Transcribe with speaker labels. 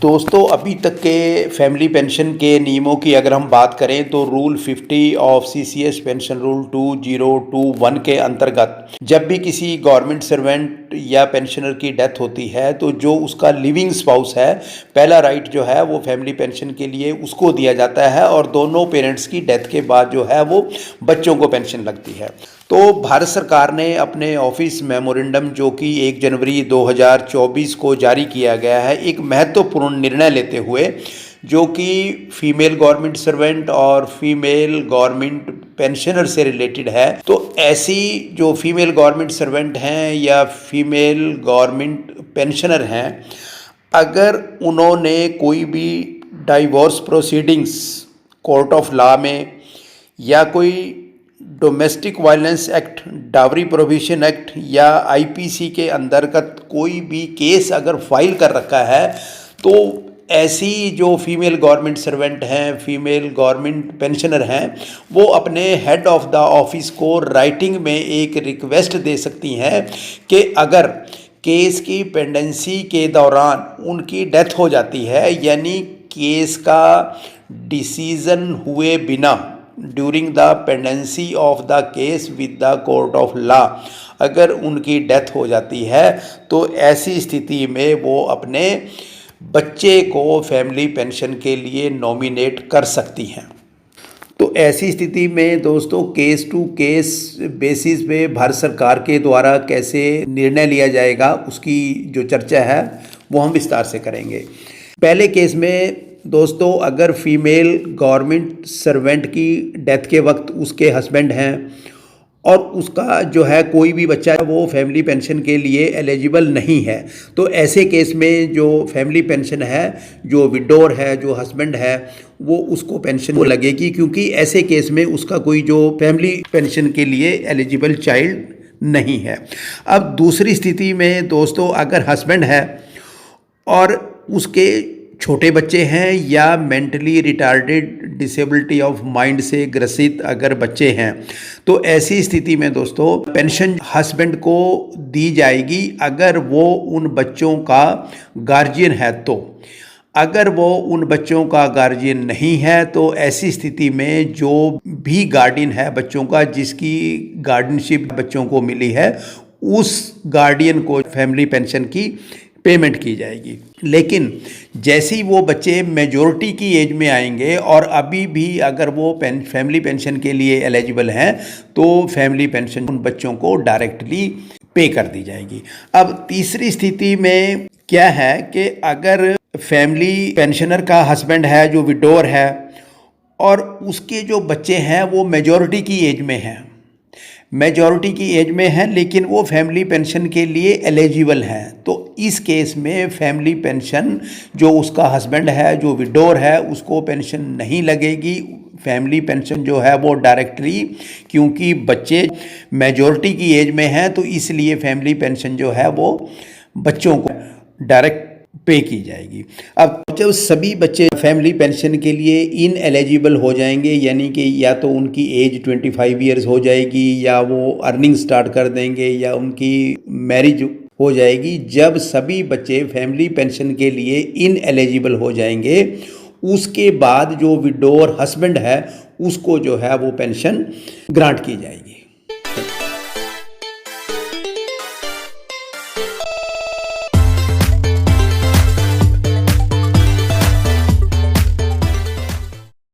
Speaker 1: दोस्तों अभी तक के फैमिली पेंशन के नियमों की अगर हम बात करें तो rule 50 of CCS pension rule 2021 के अंतर्गत जब भी किसी गवर्नमेंट सर्वेंट या पेंशनर की डेथ होती है तो जो उसका लिविंग स्पाउस है, पहला राइट जो है वो फैमिली पेंशन के लिए उसको दिया जाता है और दोनों पेरेंट्स की डेथ के बाद जो है वो बच्चों को पेंशन लगती है। तो भारत सरकार ने अपने ऑफिस मेमोरेंडम जो कि 1 जनवरी 2024 को जारी किया गया है, एक महत्वपूर्ण निर्णय लेते हुए जो कि फीमेल गवर्नमेंट सर्वेंट और फीमेल गवर्नमेंट पेंशनर से रिलेटेड है। तो ऐसी जो फीमेल गवर्नमेंट सर्वेंट हैं या फीमेल गवर्नमेंट पेंशनर हैं, अगर उन्होंने कोई भी divorce proceedings court of law में या कोई domestic violence act, dowry prohibition act या आईपीसी के अंतर्गत कोई भी केस अगर फाइल कर रखा है तो ऐसी जो फीमेल गवर्नमेंट सर्वेंट हैं, फीमेल गवर्नमेंट पेंशनर हैं, वो अपने हेड ऑफ द ऑफिस को राइटिंग में एक रिक्वेस्ट दे सकती हैं कि अगर केस की पेंडेंसी के दौरान उनकी डेथ हो जाती है, यानी केस का डिसीजन हुए बिना during the pendency of the case with the court of law अगर उनकी डेथ हो जाती है तो ऐसी स्थिति में वो अपने बच्चे को फैमिली पेंशन के लिए नॉमिनेट कर सकती हैं। तो ऐसी स्थिति में दोस्तों केस टू केस बेसिस पे भारत सरकार के द्वारा कैसे निर्णय लिया जाएगा उसकी जो चर्चा है वो हम विस्तार से करेंगे। पहले केस में दोस्तों अगर फीमेल गवर्नमेंट सर्वेंट की डेथ के वक्त उसके हस्बैंड हैं और उसका जो है कोई भी बच्चा वो फैमिली पेंशन के लिए एलिजिबल नहीं है, तो ऐसे केस में जो फैमिली पेंशन है, जो विडोर है, जो हस्बैंड है, वो उसको पेंशन वो लगेगी, क्योंकि ऐसे केस में उसका कोई जो फैमिली पेंशन के लिए एलिजिबल चाइल्ड नहीं है। अब दूसरी स्थिति में दोस्तों अगर हस्बैंड है और उसके छोटे बच्चे हैं या mentally retarded disability of mind से ग्रसित अगर बच्चे हैं, तो ऐसी स्थिति में दोस्तों पेंशन हस्बैंड को दी जाएगी अगर वो उन बच्चों का गार्जियन है। तो अगर वो उन बच्चों का गार्जियन नहीं है तो ऐसी स्थिति में जो भी गार्डियन है बच्चों का, जिसकी गार्डियनशिप बच्चों को मिली है, उस गार्डियन को फैमिली पेंशन की पेमेंट की जाएगी। लेकिन जैसे ही वो बच्चे मेजॉरिटी की एज में आएंगे और अभी भी अगर वो फैमिली पेंशन के लिए एलिजिबल हैं तो फैमिली पेंशन उन बच्चों को डायरेक्टली पे कर दी जाएगी। अब तीसरी स्थिति में क्या है कि अगर फैमिली पेंशनर का हस्बैंड है जो विडोर है और उसके जो बच्चे हैं वो मेजॉरिटी की एज में हैं, लेकिन वो फैमिली पेंशन के लिए एलिजिबल हैं, तो इस केस में फैमिली पेंशन जो उसका हस्बैंड है जो विडोर है उसको पेंशन नहीं लगेगी। फैमिली पेंशन जो है वो डायरेक्टली, क्योंकि बच्चे मेजॉरिटी की एज में हैं तो इसलिए फैमिली पेंशन जो है वो बच्चों को डायरेक्ट पे की जाएगी। अब जब सभी बच्चे फैमिली पेंशन के लिए इन एलिजिबल हो जाएंगे, यानी कि या तो उनकी एज 25 ईयर्स हो जाएगी या वो अर्निंग स्टार्ट कर देंगे या उनकी मैरिज हो जाएगी, जब सभी बच्चे फैमिली पेंशन के लिए इन एलिजिबल हो जाएंगे उसके बाद जो विडोर हस्बैंड है उसको जो है वो पेंशन ग्रांट की जाएगी।